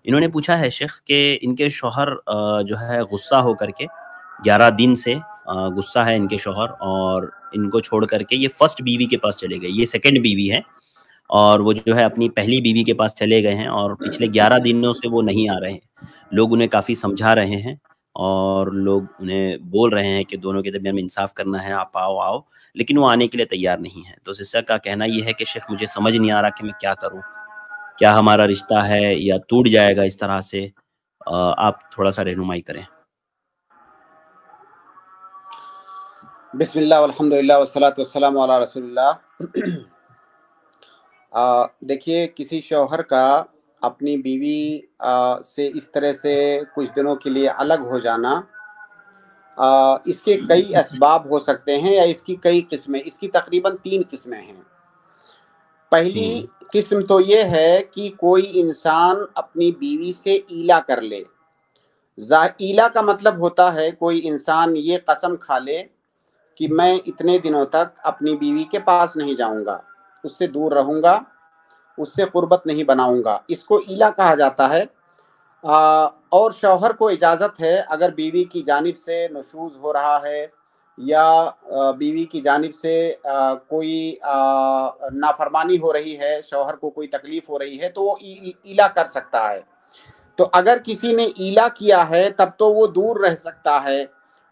انہوں نے پوچھا ہے شیخ کہ ان کے شوہر جو ہے غصہ ہو کر کے 11 دن سے غصہ ہے ان کے شوہر، اور ان کو چھوڑ کر کے یہ فرسٹ بیوی کے پاس چلے گئے، یہ سیکنڈ بیوی ہے، اور وہ جو ہے اپنی پہلی بیوی کے پاس چلے گئے ہیں، اور پچھلے 11 دنوں سے وہ نہیں آ رہے ہیں۔ لوگ انہیں کافی سمجھا رہے ہیں، اور لوگ انہیں بول رہے ہیں کہ دونوں کے درمیان میں انصاف کرنا ہے، آپ آؤ آؤ، لیکن وہ آنے کے لیے تیار نہیں ہے۔ تو سسٹر کا کہنا یہ ہے کہ شیخ مجھے سمجھ نہیں آ رہا کہ میں کیا کروں، کیا ہمارا رشتہ ہے یا ٹوٹ جائے گا اس طرح سے؟ آپ تھوڑا سا رہنمائی کریں۔ بسم اللہ والحمد للہ والصلاۃ والسلام علی رسول اللہ۔ دیکھیے، کسی شوہر کا اپنی بیوی سے اس طرح سے کچھ دنوں کے لیے الگ ہو جانا، اس کے کئی اسباب ہو سکتے ہیں، یا اس کی کئی قسمیں، اس کی تقریباً 3 قسمیں ہیں۔ پہلی قسم تو یہ ہے کہ کوئی انسان اپنی بیوی سے ایلا کر لے۔ ایلا کا مطلب ہوتا ہے کوئی انسان یہ قسم کھا لے کہ میں اتنے دنوں تک اپنی بیوی کے پاس نہیں جاؤں گا، اس سے دور رہوں گا، اس سے قربت نہیں بناؤں گا، اس کو ایلا کہا جاتا ہے۔ اور شوہر کو اجازت ہے، اگر بیوی کی جانب سے نشوز ہو رہا ہے یا بیوی کی جانب سے کوئی نافرمانی ہو رہی ہے، شوہر کو کوئی تکلیف ہو رہی ہے، تو وہ ایلا کر سکتا ہے۔ تو اگر کسی نے ایلا کیا ہے تب تو وہ دور رہ سکتا ہے،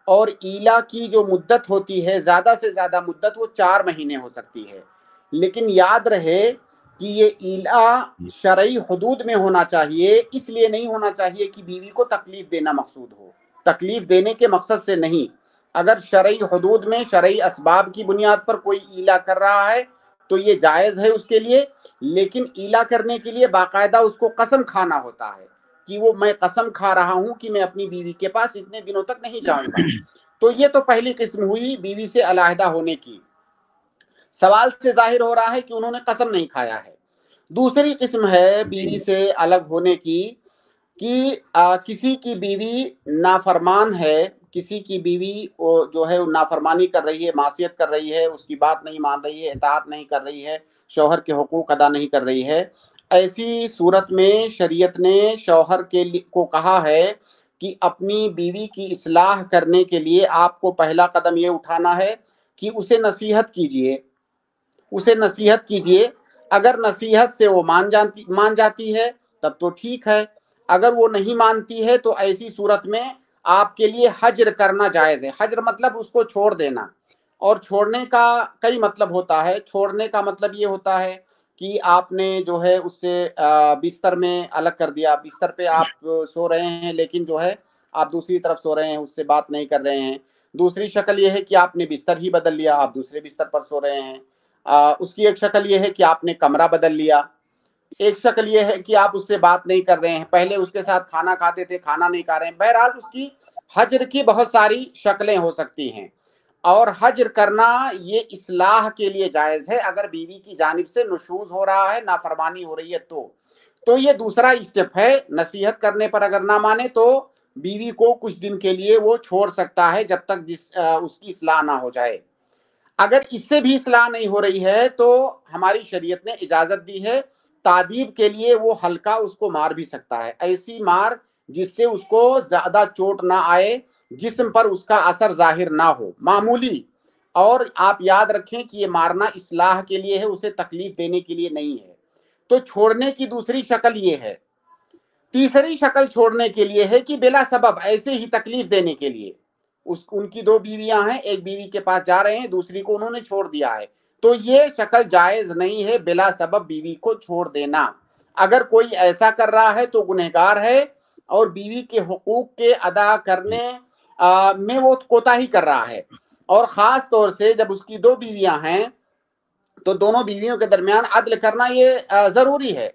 اور ایلا کی جو مدت ہوتی ہے، زیادہ سے زیادہ مدت وہ 4 مہینے ہو سکتی ہے۔ لیکن یاد رہے کہ یہ ایلا شرعی حدود میں ہونا چاہیے، اس لیے نہیں ہونا چاہیے کہ بیوی کو تکلیف دینا مقصود ہو، تکلیف دینے کے مقصد سے نہیں۔ اگر شرعی حدود میں شرعی اسباب کی بنیاد پر کوئی ایلا کر رہا ہے تو یہ جائز ہے اس کے لیے، لیکن ایلا کرنے کے لیے باقاعدہ اس کو قسم کھانا ہوتا ہے کہ وہ میں قسم کھا رہا ہوں کہ میں اپنی بیوی کے پاس اتنے دنوں تک نہیں جاؤں گا۔ تو یہ تو پہلی قسم ہوئی بیوی سے علیحدہ ہونے کی۔ سوال سے ظاہر ہو رہا ہے کہ انہوں نے قسم نہیں کھایا ہے۔ دوسری قسم ہے بیوی سے الگ ہونے کی کہ کسی کی بیوی نافرمان ہے، کسی کی بیوی جو ہے نافرمانی کر رہی ہے، معصیت کر رہی ہے، اس کی بات نہیں مان رہی ہے، اطاعت نہیں کر رہی ہے، شوہر کے حقوق ادا نہیں کر رہی ہے۔ ایسی صورت میں شریعت نے شوہر کو کہا ہے کہ اپنی بیوی کی اصلاح کرنے کے لیے آپ کو پہلا قدم یہ اٹھانا ہے کہ اسے نصیحت کیجئے، اسے نصیحت کیجئے۔ اگر نصیحت سے وہ مان جاتی ہے تب تو ٹھیک ہے، اگر وہ نہیں مانتی ہے تو ایسی صورت میں آپ کے لیے حجر کرنا جائز ہے۔ حجر مطلب اس کو چھوڑ دینا، اور چھوڑنے کا کئی مطلب ہوتا ہے۔ چھوڑنے کا مطلب یہ ہوتا ہے کہ آپ نے جو ہے اس سے بستر میں الگ کر دیا، بستر پہ آپ سو رہے ہیں لیکن جو ہے آپ دوسری طرف سو رہے ہیں، اس سے بات نہیں کر رہے ہیں۔ دوسری شکل یہ ہے کہ آپ نے بستر ہی بدل لیا، آپ دوسرے بستر پر سو رہے ہیں۔ اس کی ایک شکل یہ ہے کہ آپ نے کمرہ بدل لیا۔ ایک شکل یہ ہے کہ آپ اس سے بات نہیں کر رہے ہیں، پہلے اس کے ساتھ کھانا کھاتے تھے، کھانا نہیں کھا رہے ہیں۔ بہرحال اس کی حجر کی بہت ساری شکلیں ہو سکتی ہیں، اور حجر کرنا یہ اصلاح کے لیے جائز ہے اگر بیوی کی جانب سے نشوز ہو رہا ہے، نافرمانی ہو رہی ہے تو یہ دوسرا اسٹیپ ہے۔ نصیحت کرنے پر اگر نہ مانے تو بیوی کو کچھ دن کے لیے وہ چھوڑ سکتا ہے جب تک اس کی اصلاح نہ ہو جائے۔ اگر اس سے بھی اصلاح نہیں ہو رہی ہے تو ہماری شریعت نے اجازت دی ہے، تعذیب کے لیے وہ ہلکا اس کو مار بھی سکتا ہے، ایسی مار جس سے اس کو زیادہ چوٹ نہ آئے، جسم پر اس کا اثر ظاہر نہ ہو، معمولی۔ اور آپ یاد رکھیں کہ یہ مارنا اصلاح کے لیے ہے، اسے تکلیف دینے کے لیے نہیں ہے۔ تو چھوڑنے کی دوسری شکل یہ ہے۔ تیسری شکل چھوڑنے کے لیے ہے کہ بلا سبب ایسے ہی تکلیف دینے کے لیے، ان کی 2 بیویاں ہیں، ایک بیوی کے پاس جا رہے ہیں، دوسری کو انہوں نے چھوڑ دیا ہے، تو یہ شکل جائز نہیں ہے بلا سبب بیوی کو چھوڑ دینا۔ اگر کوئی ایسا کر رہا ہے تو گنہگار ہے، اور بیوی کے حقوق کے ادا کرنے میں وہ کوتاہی کر رہا ہے۔ اور خاص طور سے جب اس کی 2 بیویاں ہیں تو دونوں بیویوں کے درمیان عدل کرنا یہ ضروری ہے۔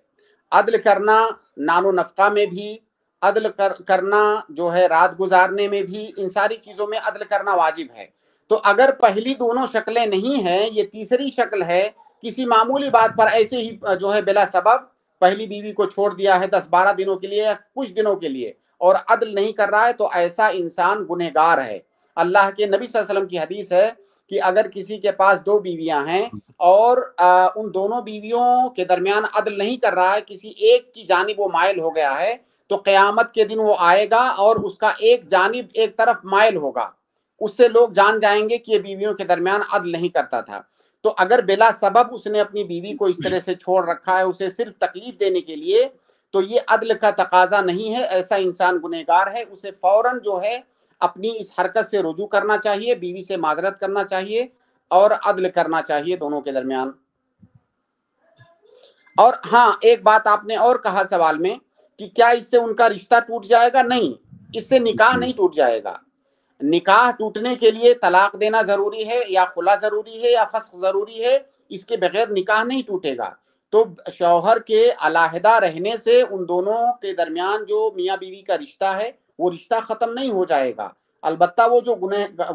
عدل کرنا نان و نفقہ میں بھی، عدل کرنا جو ہے رات گزارنے میں بھی، ان ساری چیزوں میں عدل کرنا واجب ہے۔ تو اگر پہلی دونوں شکلیں نہیں ہیں، یہ تیسری شکل ہے، کسی معمولی بات پر ایسے ہی جو ہے بلا سبب پہلی بیوی کو چھوڑ دیا ہے 10-12 دنوں کے لیے یا کچھ دنوں کے لیے، اور عدل نہیں کر رہا ہے، تو ایسا انسان گنہگار ہے۔ اللہ کے نبی صلی اللہ علیہ وسلم کی حدیث ہے کہ اگر کسی کے پاس 2 بیویاں ہیں اور ان دونوں بیویوں کے درمیان عدل نہیں کر رہا ہے، کسی ایک کی جانب وہ مائل ہو گیا ہے، تو قیامت کے دن وہ آئے گا اور اس کا ایک جانب ایک طرف مائل ہوگا، اس سے لوگ جان جائیں گے کہ یہ بیویوں کے درمیان عدل نہیں کرتا تھا۔ تو اگر بلا سبب اس نے اپنی بیوی کو اس طرح سے چھوڑ رکھا ہے اسے صرف تکلیف دینے کے لیے، تو یہ عدل کا تقاضا نہیں ہے، ایسا انسان گنہگار ہے، اسے فوراً جو ہے اپنی اس حرکت سے رجوع کرنا چاہیے، بیوی سے معذرت کرنا چاہیے اور عدل کرنا چاہیے دونوں کے درمیان۔ اور ہاں ایک بات آپ نے اور کہا سوال میں کہ کیا اس سے ان کا رشتہ ٹوٹ جائے گا؟ نہیں، اس سے نکاح نہیں ٹوٹ جائے گا۔ نکاح ٹوٹنے کے لیے طلاق دینا ضروری ہے یا خلا ضروری ہے یا فسخ ضروری ہے، اس کے بغیر نکاح نہیں ٹوٹے گا۔ تو شوہر کے علیحدہ رہنے سے ان دونوں کے درمیان جو میاں بیوی کا رشتہ ہے وہ رشتہ ختم نہیں ہو جائے گا، البتہ وہ جو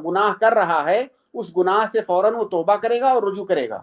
گناہ کر رہا ہے اس گناہ سے فوراً وہ توبہ کرے گا اور رجوع کرے گا۔